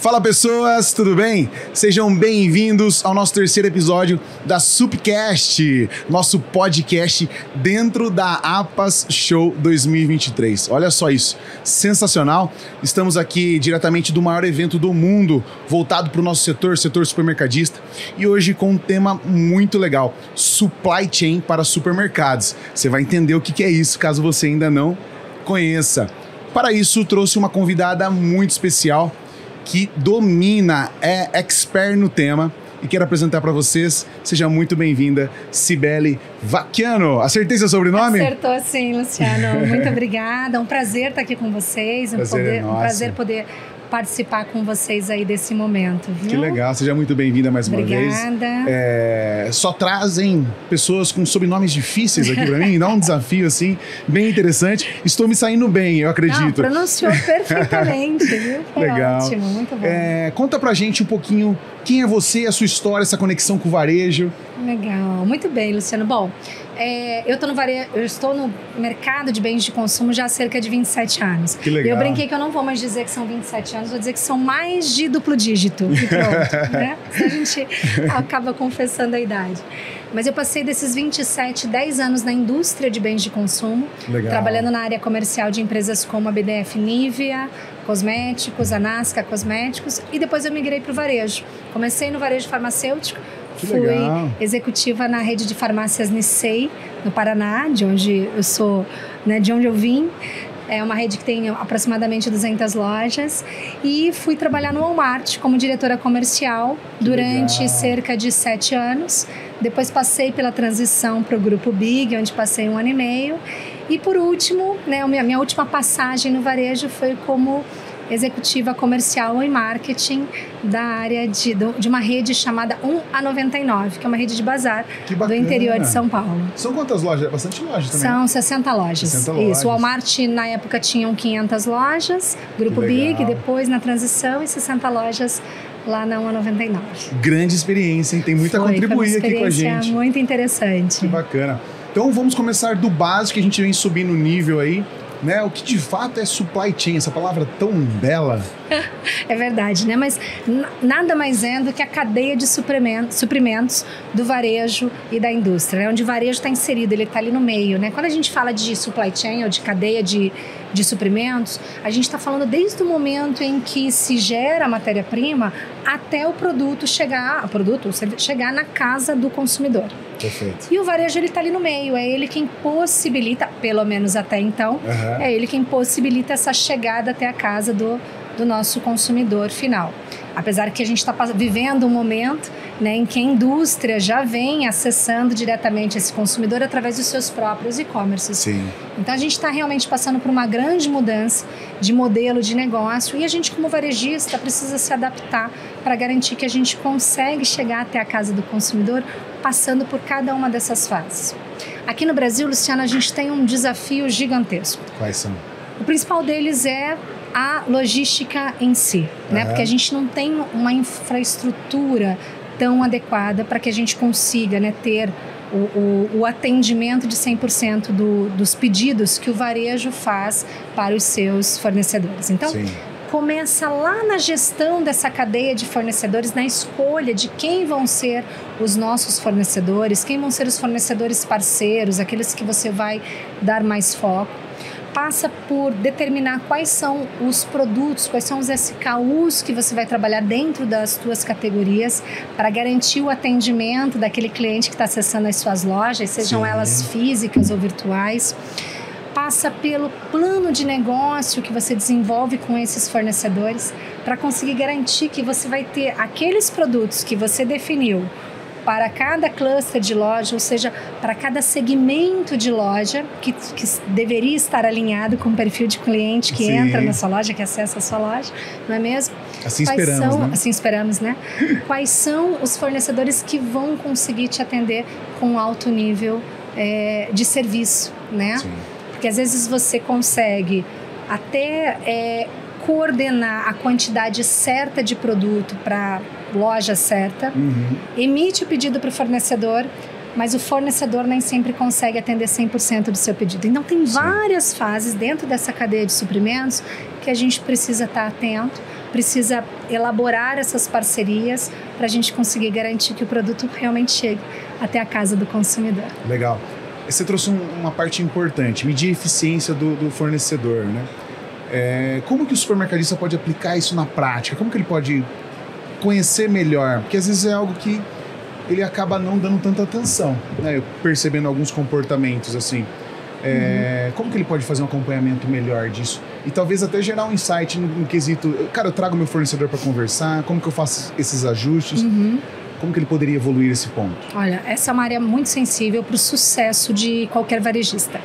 Fala pessoas, tudo bem? Sejam bem-vindos ao nosso terceiro episódio da Supcast, nosso podcast dentro da APAS Show 2023. Olha só isso, sensacional. Estamos aqui diretamente do maior evento do mundo, voltado para o nosso setor supermercadista, e hoje com um tema muito legal, Supply Chain para supermercados. Você vai entender o que é isso, caso você ainda não conheça. Para isso, trouxe uma convidada muito especial, que domina, é expert no tema, e quero apresentar para vocês. Seja muito bem-vinda, Cibele Vacchiano. Acertei seu sobrenome? Acertou sim, Luciano. Muito obrigada. Um prazer estar aqui com vocês. Um prazer poder participar com vocês aí desse momento, viu? Que legal, seja muito bem-vinda mais uma vez. Obrigada. Só trazem pessoas com sobrenomes difíceis aqui pra mim, dá um desafio assim, bem interessante. Estou me saindo bem, eu acredito. Não, pronunciou perfeitamente, viu? Foi legal. Ótimo, muito bom. Conta pra gente um pouquinho quem é você, a sua história, essa conexão com o varejo. Legal, muito bem, Luciano. Bom, eu estou no mercado de bens de consumo já há cerca de 27 anos. Que legal. Eu brinquei que eu não vou mais dizer que são 27 anos, vou dizer que são mais de duplo dígito. E pronto, né? A gente acaba confessando a idade. Mas eu passei desses 10 anos na indústria de bens de consumo, legal, trabalhando na área comercial de empresas como a BDF Nivea, Cosméticos, a Nasca Cosméticos, e depois eu migrei para o varejo. Comecei no varejo farmacêutico, fui executiva na rede de farmácias Nissei, no Paraná, de onde eu sou, né, de onde eu vim. É uma rede que tem aproximadamente 200 lojas, e fui trabalhar no Walmart como diretora comercial durante cerca de 7 anos. Depois passei pela transição para o Grupo Big, onde passei 1 ano e meio. E por último, né, minha última passagem no varejo foi como executiva comercial e marketing da área de uma rede chamada 1A99, que é uma rede de bazar do interior de São Paulo. São quantas lojas? Bastante lojas também. São 60 lojas. 60 lojas. Isso, o Walmart na época tinham 500 lojas, Grupo Big, depois na transição, e 60 lojas lá na 1A99. Grande experiência, hein? Tem muito a contribuir aqui com a gente. Uma experiência muito interessante. Que bacana. Então vamos começar do básico, que a gente vem subindo o nível aí, né? O que de fato é supply chain, essa palavra tão bela. É verdade, né? Mas nada mais é do que a cadeia de suprimentos do varejo e da indústria, né? Onde o varejo está inserido, ele está ali no meio, né? Quando a gente fala de supply chain ou de cadeia de suprimentos, a gente está falando desde o momento em que se gera a matéria-prima até o produto chegar na casa do consumidor. Perfeito. E o varejo, ele está ali no meio, é ele quem possibilita, pelo menos até então, é ele quem possibilita essa chegada até a casa do nosso consumidor final. Apesar que a gente está vivendo um momento, né, em que a indústria já vem acessando diretamente esse consumidor através dos seus próprios e-commerces. Sim. Então a gente está realmente passando por uma grande mudança de modelo de negócio, e a gente, como varejista, precisa se adaptar para garantir que a gente consegue chegar até a casa do consumidor passando por cada uma dessas fases. Aqui no Brasil, Luciano, a gente tem um desafio gigantesco. Quais são? O principal deles é a logística em si, né? Porque a gente não tem uma infraestrutura tão adequada para que a gente consiga, né, ter o atendimento de 100% dos pedidos que o varejo faz para os seus fornecedores. Então, começa lá na gestão dessa cadeia de fornecedores, na escolha de quem vão ser os nossos fornecedores, quem vão ser os fornecedores parceiros, aqueles que você vai dar mais foco. Passa por determinar quais são os produtos, quais são os SKUs que você vai trabalhar dentro das suas categorias para garantir o atendimento daquele cliente que está acessando as suas lojas, sejam elas físicas ou virtuais. Passa pelo plano de negócio que você desenvolve com esses fornecedores para conseguir garantir que você vai ter aqueles produtos que você definiu para cada cluster de loja, ou seja, para cada segmento de loja que deveria estar alinhado com o perfil de cliente que entra na sua loja, que acessa a sua loja, não é mesmo? Assim esperamos, né? Assim esperamos, né? Quais são os fornecedores que vão conseguir te atender com alto nível de serviço, né? Sim. Porque às vezes você consegue até coordenar a quantidade certa de produto para loja certa, emite o pedido para o fornecedor, mas o fornecedor nem sempre consegue atender 100% do seu pedido. Então, tem várias fases dentro dessa cadeia de suprimentos que a gente precisa estar atento, precisa elaborar essas parcerias para a gente conseguir garantir que o produto realmente chegue até a casa do consumidor. Legal. Você trouxe uma parte importante, medir a eficiência do fornecedor, né? Como que o supermercadista pode aplicar isso na prática? Como que ele pode conhecer melhor? Porque às vezes é algo que ele acaba não dando tanta atenção, né? Percebendo alguns comportamentos assim. Como que ele pode fazer um acompanhamento melhor disso? E talvez até gerar um insight no quesito, cara, eu trago meu fornecedor para conversar, como que eu faço esses ajustes? Como que ele poderia evoluir esse ponto? Olha, essa é uma área muito sensível para o sucesso de qualquer varejista.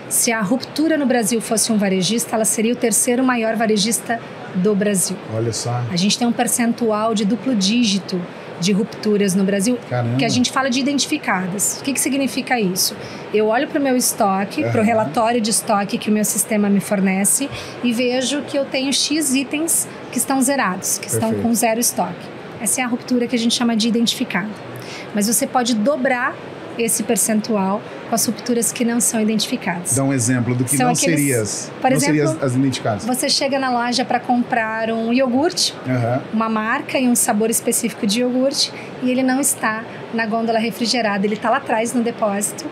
Se a Ruptura no Brasil fosse um varejista, ela seria o terceiro maior varejista do Brasil. Olha só. A gente tem um percentual de duplo dígito de rupturas no Brasil, Caramba. que a gente fala de identificadas. O que significa isso? Eu olho para o meu estoque, para o relatório de estoque que o meu sistema me fornece e vejo que eu tenho X itens que estão zerados, que estão com zero estoque. Essa é a ruptura que a gente chama de identificada. Mas você pode dobrar esse percentual com as rupturas que não são identificadas. Dá um exemplo do que seria as identificadas. Você chega na loja para comprar um iogurte, uma marca e um sabor específico de iogurte, e ele não está na gôndola refrigerada, ele está lá atrás no depósito,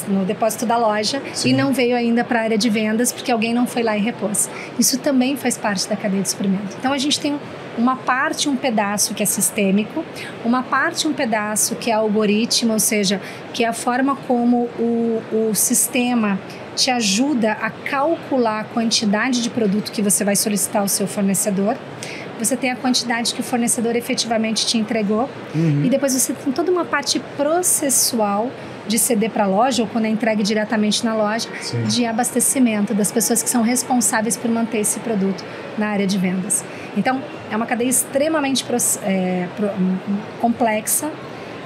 no depósito da loja. Sim. E não veio ainda para a área de vendas porque alguém não foi lá e repôs. Isso também faz parte da cadeia de suprimento. Então a gente tem uma parte, um pedaço que é sistêmico, uma parte, um pedaço que é algoritmo, ou seja, que é a forma como o sistema te ajuda a calcular a quantidade de produto que você vai solicitar ao seu fornecedor. Você tem a quantidade que o fornecedor efetivamente te entregou. E depois você tem toda uma parte processual de ceder para a loja ou quando é entregue diretamente na loja. Sim. De abastecimento das pessoas que são responsáveis por manter esse produto na área de vendas. Então, é uma cadeia extremamente complexa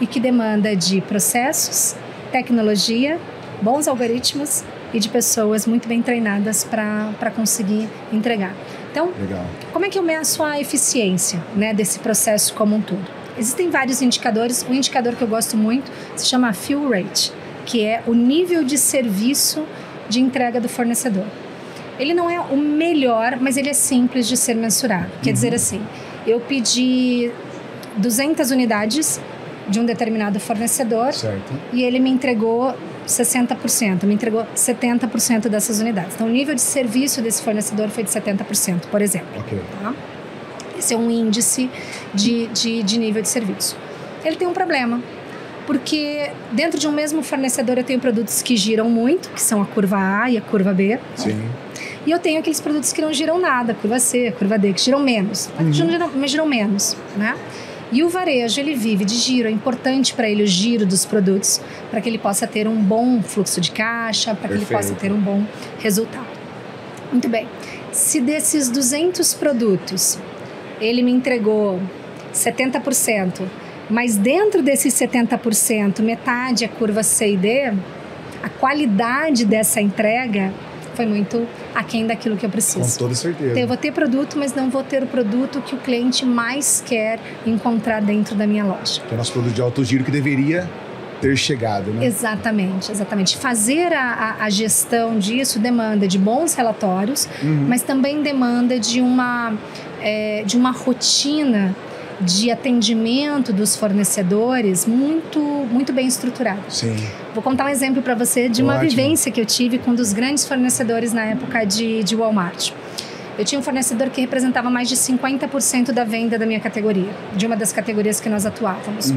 e que demanda de processos, tecnologia, bons algoritmos e de pessoas muito bem treinadas para conseguir entregar. Então, legal. Como é que eu meço a eficiência, né, desse processo como um todo? Existem vários indicadores. O indicador que eu gosto muito se chama Fill Rate, que é o nível de serviço de entrega do fornecedor. Ele não é o melhor, mas ele é simples de ser mensurado. Quer dizer assim, eu pedi 200 unidades de um determinado fornecedor. Certo. E ele me entregou 60%, me entregou 70% dessas unidades. Então, o nível de serviço desse fornecedor foi de 70%, por exemplo. Okay. Tá? Esse é um índice de nível de serviço. Ele tem um problema, porque dentro de um mesmo fornecedor eu tenho produtos que giram muito, que são a curva A e a curva B. Sim. E eu tenho aqueles produtos que não giram nada, a curva C, a curva D, que giram menos. Mas giram menos, né? E o varejo, ele vive de giro, é importante para ele o giro dos produtos, para que ele possa ter um bom fluxo de caixa, para que ele possa ter um bom resultado. Muito bem. Se desses 200 produtos, ele me entregou 70%, mas dentro desses 70%, metade é curva C e D, a qualidade dessa entrega foi muito aquém daquilo que eu preciso. Com toda certeza. Então, eu vou ter produto, mas não vou ter o produto que o cliente mais quer encontrar dentro da minha loja. Que é o nosso produto de alto giro que deveria ter chegado, né? Exatamente, exatamente. Fazer a gestão disso demanda de bons relatórios, mas também demanda de uma rotina de atendimento dos fornecedores muito bem estruturado. Sim. Vou contar um exemplo para você de uma vivência que eu tive com um dos grandes fornecedores na época de Walmart. Eu tinha um fornecedor que representava mais de 50% da venda da minha categoria, de uma das categorias que nós atuávamos.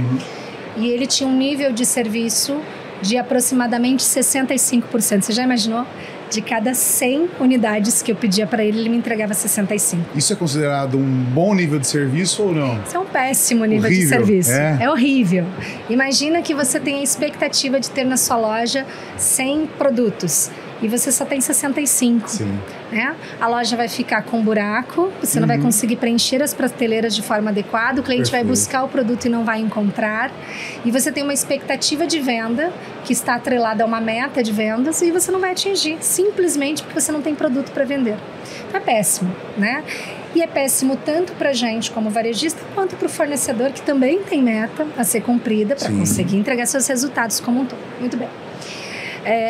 E ele tinha um nível de serviço de aproximadamente 65%. Você já imaginou? De cada 100 unidades que eu pedia para ele, ele me entregava 65. Isso é considerado um bom nível de serviço ou não? Isso é um péssimo nível de serviço. É horrível. Imagina que você tem a expectativa de ter na sua loja 100 produtos e você só tem 65. Sim. Né? A loja vai ficar com buraco, você não vai conseguir preencher as prateleiras de forma adequada, o cliente vai buscar o produto e não vai encontrar. E você tem uma expectativa de venda que está atrelada a uma meta de vendas e você não vai atingir, simplesmente porque você não tem produto para vender. Então é péssimo, né? E é péssimo tanto para a gente como varejista, quanto para o fornecedor, que também tem meta a ser cumprida para conseguir entregar seus resultados como um todo. Muito bem.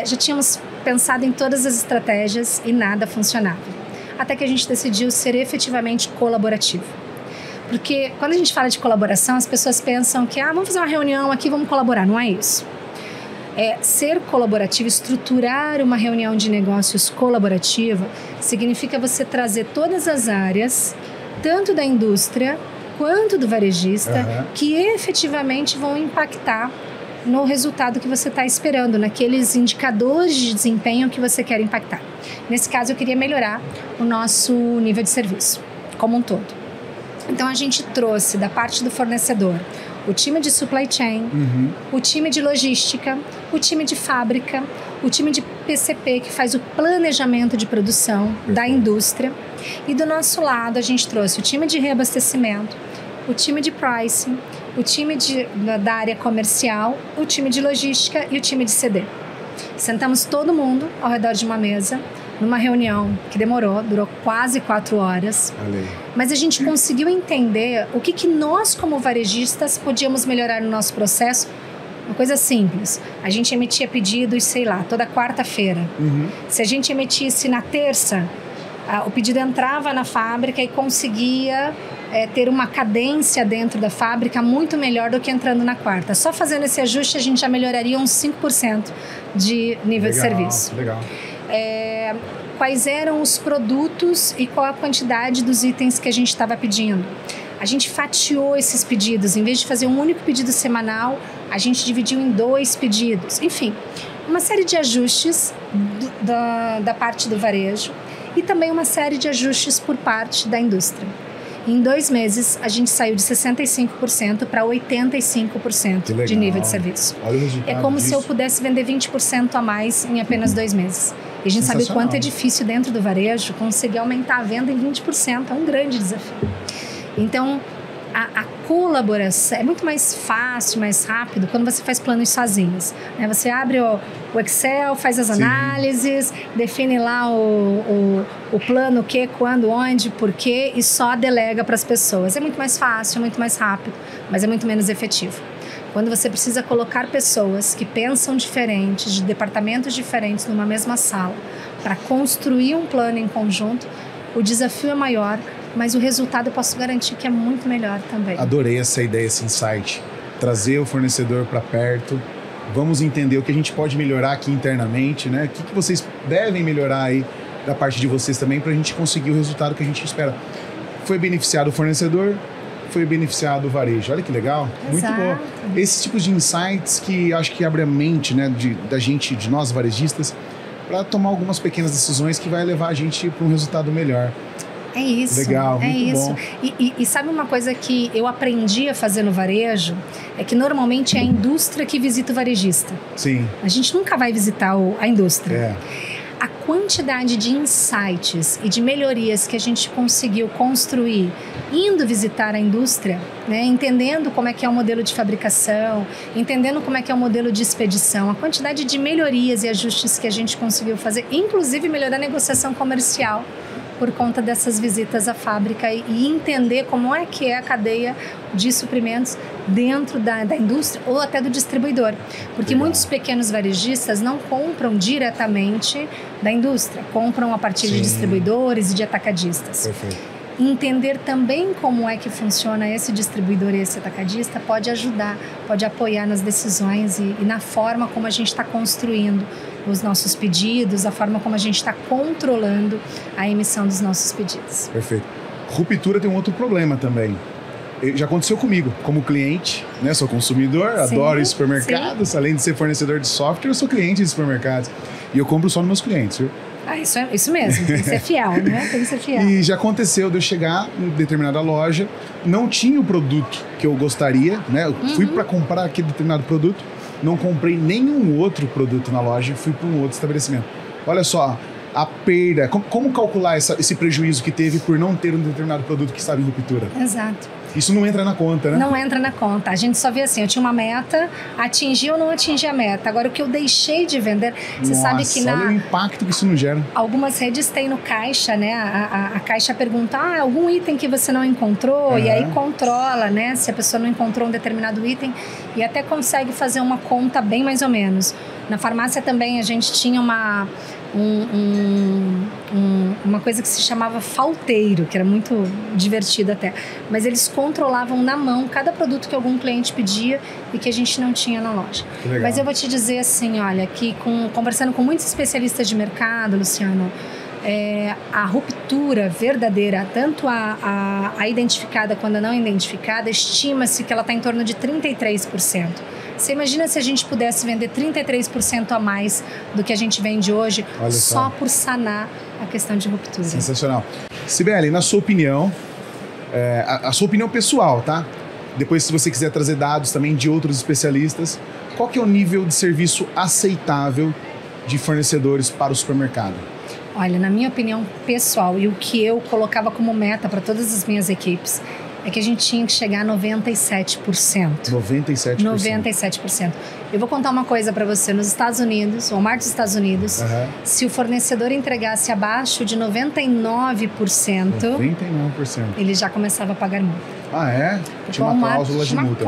Já tínhamos pensado em todas as estratégias e nada funcionava. Até que a gente decidiu ser efetivamente colaborativo. Porque quando a gente fala de colaboração, as pessoas pensam que vamos fazer uma reunião aqui, vamos colaborar. Não é isso. Ser colaborativo, estruturar uma reunião de negócios colaborativa, significa você trazer todas as áreas, tanto da indústria quanto do varejista, que efetivamente vão impactar no resultado que você está esperando, naqueles indicadores de desempenho que você quer impactar. Nesse caso, eu queria melhorar o nosso nível de serviço, como um todo. Então, a gente trouxe da parte do fornecedor o time de supply chain, o time de logística, o time de fábrica, o time de PCP, que faz o planejamento de produção da indústria. E do nosso lado, a gente trouxe o time de reabastecimento, o time de pricing, o time da área comercial, o time de logística e o time de CD. Sentamos todo mundo ao redor de uma mesa, numa reunião que durou quase 4 horas. Mas a gente conseguiu entender o que nós, como varejistas, podíamos melhorar no nosso processo. Uma coisa simples, a gente emitia pedidos, sei lá, toda quarta-feira. Se a gente emitisse na terça, o pedido entrava na fábrica e conseguia ter uma cadência dentro da fábrica muito melhor do que entrando na quarta. Só fazendo esse ajuste, a gente já melhoraria uns 5% de nível de serviço. Legal. Quais eram os produtos e qual a quantidade dos itens que a gente estava pedindo. A gente fatiou esses pedidos. Em vez de fazer um único pedido semanal, a gente dividiu em 2 pedidos. Enfim, uma série de ajustes da parte do varejo e também uma série de ajustes por parte da indústria. Em 2 meses, a gente saiu de 65% para 85% de nível de serviço. Olha o resultado É como disso. se eu pudesse vender 20% a mais em apenas 2 meses. E a gente sabe o quanto é difícil dentro do varejo conseguir aumentar a venda em 20%. É um grande desafio. Então, a colaboração é muito mais fácil, mais rápido quando você faz planos sozinhos. Né? Você abre o Excel, faz as análises, define lá o plano, o que, quando, onde, por quê, e só delega para as pessoas. É muito mais fácil, muito mais rápido, mas é muito menos efetivo. Quando você precisa colocar pessoas que pensam diferentes, de departamentos diferentes numa mesma sala, para construir um plano em conjunto, o desafio é maior, mas o resultado eu posso garantir que é muito melhor também. Adorei essa ideia, esse insight. Trazer o fornecedor para perto. Vamos entender o que a gente pode melhorar aqui internamente, né? O que vocês devem melhorar aí da parte de vocês também para a gente conseguir o resultado que a gente espera. Foi beneficiado o fornecedor, foi beneficiado o varejo. Olha que legal. Exato. Muito bom. Esses tipos de insights que acho que abre a mente, né, da gente, de nós varejistas, para tomar algumas pequenas decisões que vai levar a gente para um resultado melhor. É isso. Legal, muito bom. E sabe uma coisa que eu aprendi a fazer no varejo? É que normalmente é a indústria que visita o varejista. Sim. A gente nunca vai visitar a indústria. É. A quantidade de insights e de melhorias que a gente conseguiu construir indo visitar a indústria, né, entendendo como é que é o modelo de fabricação, entendendo como é que é o modelo de expedição, a quantidade de melhorias e ajustes que a gente conseguiu fazer, inclusive melhorar a negociação comercial por conta dessas visitas à fábrica e entender como é que é a cadeia de suprimentos dentro da indústria ou até do distribuidor. Porque muitos pequenos varejistas não compram diretamente da indústria, compram a partir de distribuidores e de atacadistas. Perfeito. Entender também como é que funciona esse distribuidor e esse atacadista pode ajudar, pode apoiar nas decisões e na forma como a gente está construindo os nossos pedidos, a forma como a gente está controlando a emissão dos nossos pedidos. Perfeito. Ruptura tem um outro problema também. Já aconteceu comigo, como cliente, né? Sou consumidor, adoro ir supermercados, além de ser fornecedor de software, eu sou cliente de supermercados. E eu compro só nos meus clientes, viu? Isso mesmo, tem que ser fiel, né? Tem que ser fiel. E já aconteceu de eu chegar em determinada loja, não tinha o produto que eu gostaria, né? Eu fui para comprar aquele determinado produto, não comprei nenhum outro produto na loja e fui para um outro estabelecimento. Olha só, a perda, como calcular esse prejuízo que teve por não ter um determinado produto que estava em ruptura? Exato. Isso não entra na conta, né? Não entra na conta. A gente só vê assim, eu tinha uma meta, atingi ou não atingi a meta. Agora, o que eu deixei de vender... Você sabe que olha o impacto que isso não gera. Algumas redes têm no caixa, né? A caixa pergunta, algum item que você não encontrou? E aí controla, né? Se a pessoa não encontrou um determinado item e até consegue fazer uma conta bem mais ou menos. Na farmácia também a gente tinha uma coisa que se chamava falteiro, que era muito divertido até. Mas eles controlavam na mão cada produto que algum cliente pedia e que a gente não tinha na loja. Mas eu vou te dizer assim, olha, que conversando com muitos especialistas de mercado, Luciano, a ruptura verdadeira, tanto a identificada quanto a não identificada, estima-se que ela está em torno de 33%. Você imagina se a gente pudesse vender 33% a mais do que a gente vende hoje, só por sanar a questão de ruptura. Sensacional. Sibeli, na sua opinião, a sua opinião pessoal, tá? Depois, se você quiser trazer dados também de outros especialistas, qual que é o nível de serviço aceitável de fornecedores para o supermercado? Olha, na minha opinião pessoal, e o que eu colocava como meta para todas as minhas equipes, é que a gente tinha que chegar a 97%. 97%? 97%. Eu vou contar uma coisa para você. Nos Estados Unidos, o Walmart dos Estados Unidos, se o fornecedor entregasse abaixo de 99%, 99%, ele já começava a pagar multa. Ah, é? Tinha uma cláusula de multa.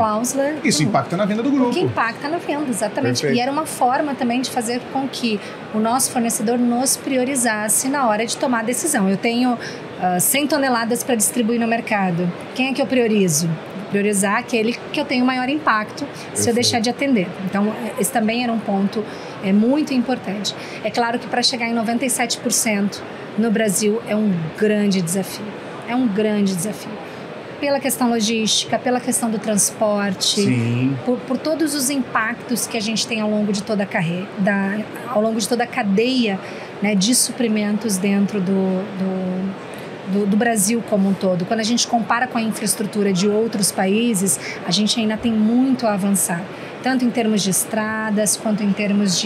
Isso impacta na venda do grupo. Que impacta na venda, exatamente. Perfeito. E era uma forma também de fazer com que o nosso fornecedor nos priorizasse na hora de tomar a decisão. Eu tenho 100 toneladas para distribuir no mercado. Quem é que eu priorizo? Priorizar aquele que eu tenho maior impacto se eu deixar de atender. Então, esse também era um ponto muito importante. É claro que para chegar em 97% no Brasil é um grande desafio. É um grande desafio. Pela questão logística, pela questão do transporte, por todos os impactos que a gente tem ao longo de toda a ao longo de toda a cadeia, né, de suprimentos dentro do Brasil como um todo. Quando a gente compara com a infraestrutura de outros países, a gente ainda tem muito a avançar. Tanto em termos de estradas, quanto em termos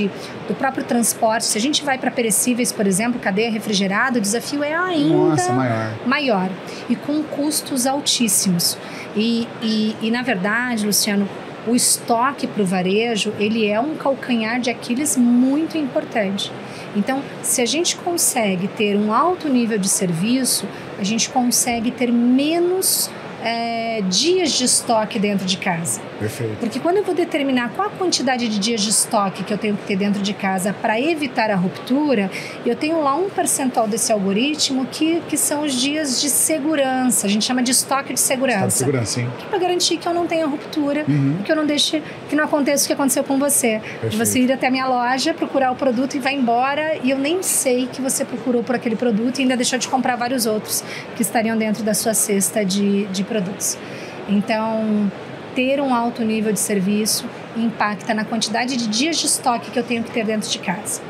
do próprio transporte. Se a gente vai para perecíveis, por exemplo, cadeia refrigerada, o desafio é ainda maior. E com custos altíssimos. E na verdade, Luciano, o estoque para o varejo, ele é um calcanhar de Aquiles muito importante. Então, se a gente consegue ter um alto nível de serviço, a gente consegue ter menos dias de estoque dentro de casa. Perfeito. Porque quando eu vou determinar qual a quantidade de dias de estoque que eu tenho que ter dentro de casa para evitar a ruptura, eu tenho lá um percentual desse algoritmo que são os dias de segurança. A gente chama de estoque de segurança. Estoque de segurança, sim. Que é para garantir que eu não tenha ruptura, que eu não deixe, que não aconteça o que aconteceu com você. Perfeito. Você ir até a minha loja, procurar o produto e vai embora e eu nem sei que você procurou por aquele produto e ainda deixou de comprar vários outros que estariam dentro da sua cesta de produtos. Então, ter um alto nível de serviço impacta na quantidade de dias de estoque que eu tenho que ter dentro de casa.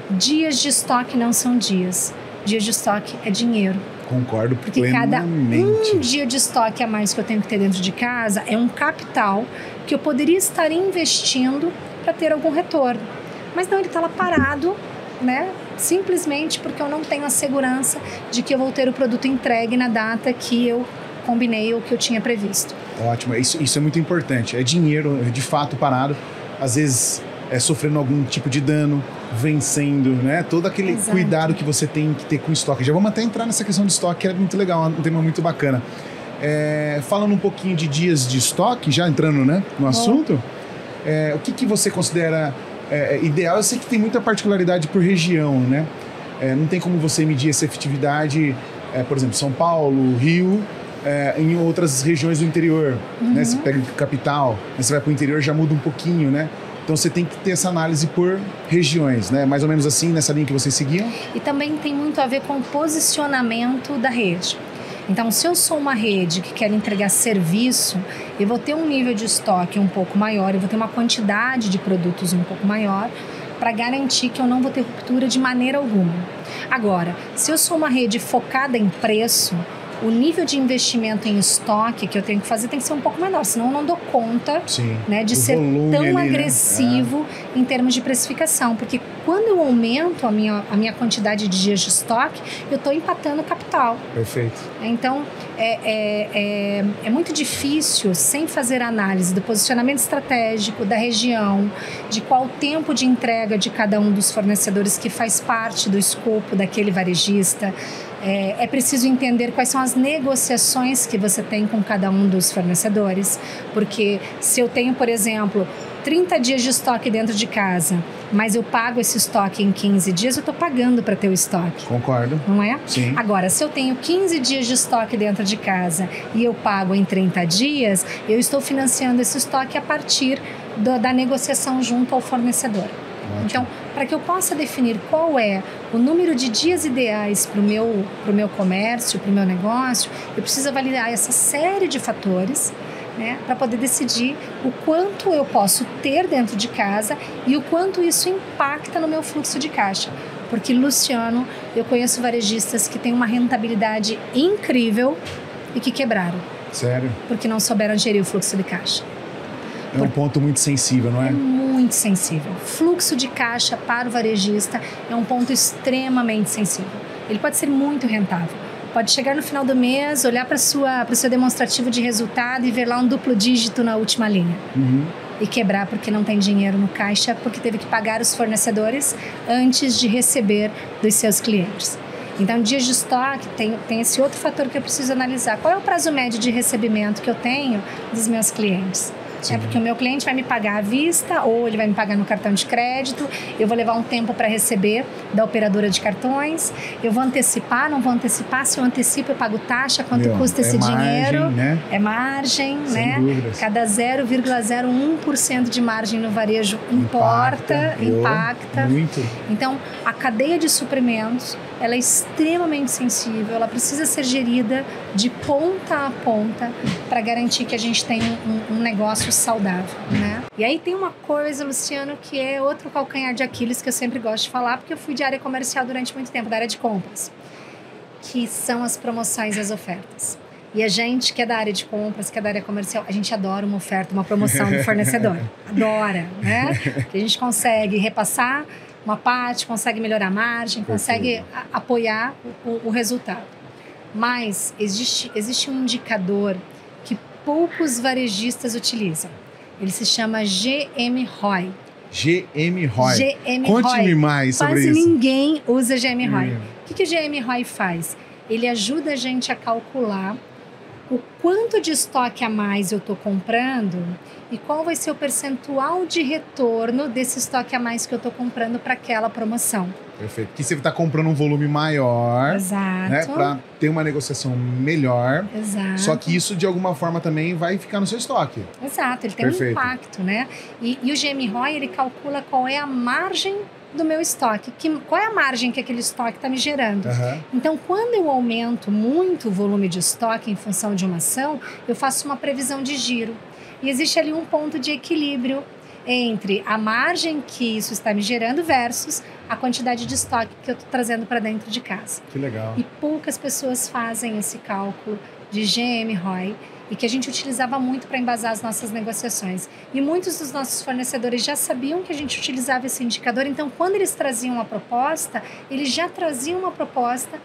Dias de estoque não são dias. Dias de estoque é dinheiro. Concordo porque plenamente. Cada um dia de estoque a mais que eu tenho que ter dentro de casa é um capital que eu poderia estar investindo para ter algum retorno. Mas não, ele está lá parado, né? Simplesmente porque eu não tenho a segurança de que eu vou ter o produto entregue na data que eu combinei ou que eu tinha previsto. Ótimo, isso é muito importante. É dinheiro, de fato, parado. Às vezes, sofrendo algum tipo de dano, vencendo, né? Todo aquele cuidado que você tem que ter com o estoque. Já vamos até entrar nessa questão de estoque, que é muito legal, um tema muito bacana. Falando um pouquinho de dias de estoque, já entrando, né, no assunto, o que você considera ideal? Eu sei que tem muita particularidade por região, né? Não tem como você medir essa efetividade, por exemplo, São Paulo, Rio, em outras regiões do interior, né? Você pega a capital, você vai para o interior, já muda um pouquinho, né? Então você tem que ter essa análise por regiões, né? Mais ou menos assim, nessa linha que vocês seguiam? E também tem muito a ver com o posicionamento da rede. Então, se eu sou uma rede que quer entregar serviço, eu vou ter um nível de estoque um pouco maior, eu vou ter uma quantidade de produtos um pouco maior para garantir que eu não vou ter ruptura de maneira alguma. Agora, se eu sou uma rede focada em preço, o nível de investimento em estoque que eu tenho que fazer tem que ser um pouco menor, senão eu não dou conta, né, de ser tão agressivo em termos de precificação. Porque quando eu aumento a minha quantidade de dias de estoque, eu estou empatando o capital. Perfeito. Então, é muito difícil, sem fazer análise do posicionamento estratégico, da região, de qual o tempo de entrega de cada um dos fornecedores que faz parte do escopo daquele varejista. É preciso entender quais são as negociações que você tem com cada um dos fornecedores, porque se eu tenho, por exemplo, 30 dias de estoque dentro de casa, mas eu pago esse estoque em 15 dias, eu estou pagando para ter o estoque. Concordo. Não é? Sim. Agora, se eu tenho 15 dias de estoque dentro de casa e eu pago em 30 dias, eu estou financiando esse estoque a partir da negociação junto ao fornecedor. Ótimo. Então, para que eu possa definir qual é o número de dias ideais para o meu comércio, para o meu negócio, eu preciso avaliar essa série de fatores, né, para poder decidir o quanto eu posso ter dentro de casa e o quanto isso impacta no meu fluxo de caixa. Porque, Luciano, eu conheço varejistas que têm uma rentabilidade incrível e que quebraram. Sério? Porque não souberam gerir o fluxo de caixa. É um ponto muito sensível, não é? É muito sensível. Fluxo de caixa para o varejista é um ponto extremamente sensível. Ele pode ser muito rentável. Pode chegar no final do mês, olhar para o seu demonstrativo de resultado e ver lá um duplo dígito na última linha. E quebrar porque não tem dinheiro no caixa, porque teve que pagar os fornecedores antes de receber dos seus clientes. Então, dias de estoque, tem esse outro fator que eu preciso analisar. Qual é o prazo médio de recebimento que eu tenho dos meus clientes? É porque o meu cliente vai me pagar à vista ou ele vai me pagar no cartão de crédito, eu vou levar um tempo para receber da operadora de cartões, eu vou antecipar, não vou antecipar, se eu antecipo eu pago taxa, quanto custa esse dinheiro, né? É margem, sem né? dúvidas. Cada 0,01% de margem no varejo impacta. Muito. Então, a cadeia de suprimentos, ela é extremamente sensível, ela precisa ser gerida de ponta a ponta para garantir que a gente tenha um negócio saudável, né? E aí tem uma coisa, Luciano, que é outro calcanhar de Aquiles que eu sempre gosto de falar, porque eu fui de área comercial durante muito tempo, da área de compras, que são as promoções e as ofertas. E a gente que é da área de compras, que é da área comercial, a gente adora uma oferta, uma promoção do fornecedor. Adora, né? Que a gente consegue repassar uma parte, consegue melhorar a margem, consegue apoiar o resultado. Mas existe um indicador que poucos varejistas utilizam. Ele se chama GMROI. GMROI. Conte-me mais sobre isso. Quase ninguém usa GMROI. O que o GMROI faz? Ele ajuda a gente a calcular o quanto de estoque a mais eu estou comprando e qual vai ser o percentual de retorno desse estoque a mais que eu estou comprando para aquela promoção. Perfeito. Que você está comprando um volume maior, exato, né, para ter uma negociação melhor. Exato. Só que isso, de alguma forma, também vai ficar no seu estoque. Exato, ele tem Perfeito. um impacto, né? E o GMROI, ele calcula qual é a margem do meu estoque, qual é a margem que aquele estoque está me gerando. Então, quando eu aumento muito o volume de estoque em função de uma ação, eu faço uma previsão de giro. E existe ali um ponto de equilíbrio entre a margem que isso está me gerando versus a quantidade de estoque que eu estou trazendo para dentro de casa. Que legal. E poucas pessoas fazem esse cálculo de GMROI e que a gente utilizava muito para embasar as nossas negociações. E muitos dos nossos fornecedores já sabiam que a gente utilizava esse indicador, então quando eles traziam uma proposta, eles já traziam uma proposta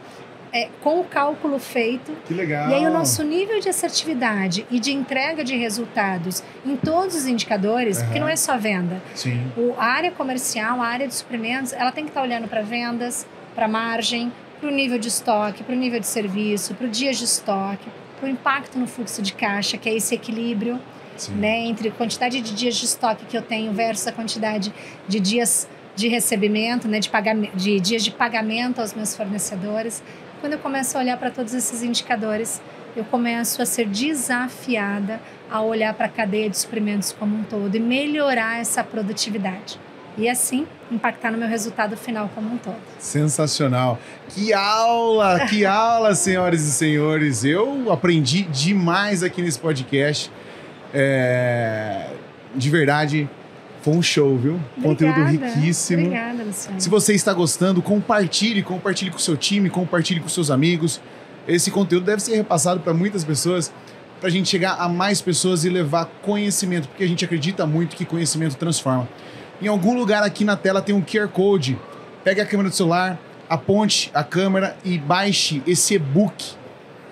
com o cálculo feito. Que legal. E aí o nosso nível de assertividade e de entrega de resultados em todos os indicadores, porque não é só venda. Sim. A área comercial, a área de suprimentos, ela tem que estar olhando para vendas, para margem, para o nível de estoque, para o nível de serviço, para o dia de estoque, para o impacto no fluxo de caixa, que é esse equilíbrio, né, entre a quantidade de dias de estoque que eu tenho versus a quantidade de dias de recebimento, né, de dias de pagamento aos meus fornecedores. Quando eu começo a olhar para todos esses indicadores, eu começo a ser desafiada a olhar para a cadeia de suprimentos como um todo e melhorar essa produtividade. E assim, impactar no meu resultado final como um todo. Sensacional. Que aula, senhoras e senhores. Eu aprendi demais aqui nesse podcast. De verdade, foi um show, viu? Obrigada, conteúdo riquíssimo. Obrigada, Luciano. Se você está gostando, compartilhe com o seu time, compartilhe com seus amigos. Esse conteúdo deve ser repassado para muitas pessoas, para a gente chegar a mais pessoas e levar conhecimento, porque a gente acredita muito que conhecimento transforma. Em algum lugar aqui na tela tem um QR Code. Pegue a câmera do celular, aponte a câmera e baixe esse e-book,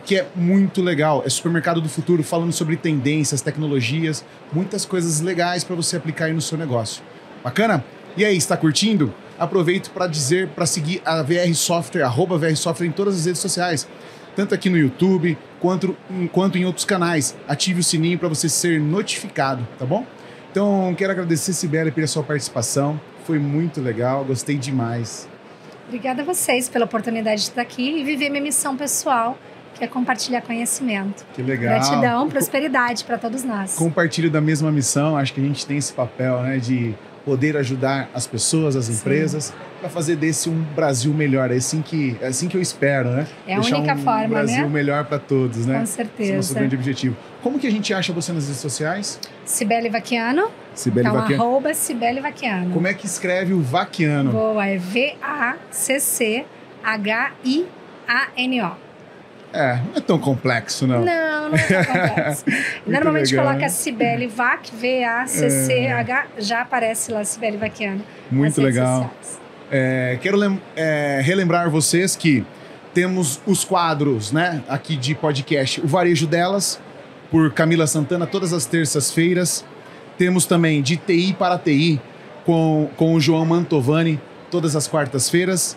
que é muito legal. É Supermercado do Futuro, falando sobre tendências, tecnologias, muitas coisas legais para você aplicar aí no seu negócio. Bacana? E aí, está curtindo? Aproveito para seguir a VR Software, @VR Software em todas as redes sociais, tanto aqui no YouTube quanto em outros canais. Ative o sininho para você ser notificado, tá bom? Então, quero agradecer, Cibele, pela sua participação. Foi muito legal, gostei demais. Obrigada a vocês pela oportunidade de estar aqui e viver minha missão pessoal, que é compartilhar conhecimento. Que legal. Gratidão, prosperidade para todos nós. Compartilho da mesma missão, acho que a gente tem esse papel, né, de poder ajudar as pessoas, as empresas, para fazer desse um Brasil melhor. É assim que eu espero, né? É a única forma, né? Um Brasil melhor para todos, né? Com certeza. Esse é o nosso grande objetivo. Como que a gente acha você nas redes sociais? Cibele Vaquiano. Cibele Vaquiano. @Cibele Vaquiano. Como é que escreve o Vaquiano? Boa, é VACCHIANO. Não é tão complexo, não. Não é tão complexo. Normalmente legal, coloca né? Cibele Vac, VACCH, já aparece lá Cibele Vaquiano. Muito legal. Quero relembrar vocês que temos os quadros, né, aqui de podcast, o Varejo Delas, por Camila Santana, todas as terças-feiras. Temos também de TI para TI, com o João Mantovani, todas as quartas-feiras.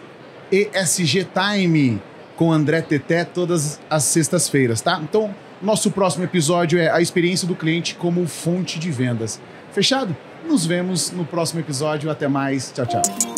ESG Time, com André Teté, todas as sextas-feiras, tá? Então, nosso próximo episódio é a experiência do cliente como fonte de vendas. Fechado? Nos vemos no próximo episódio. Até mais. Tchau, tchau.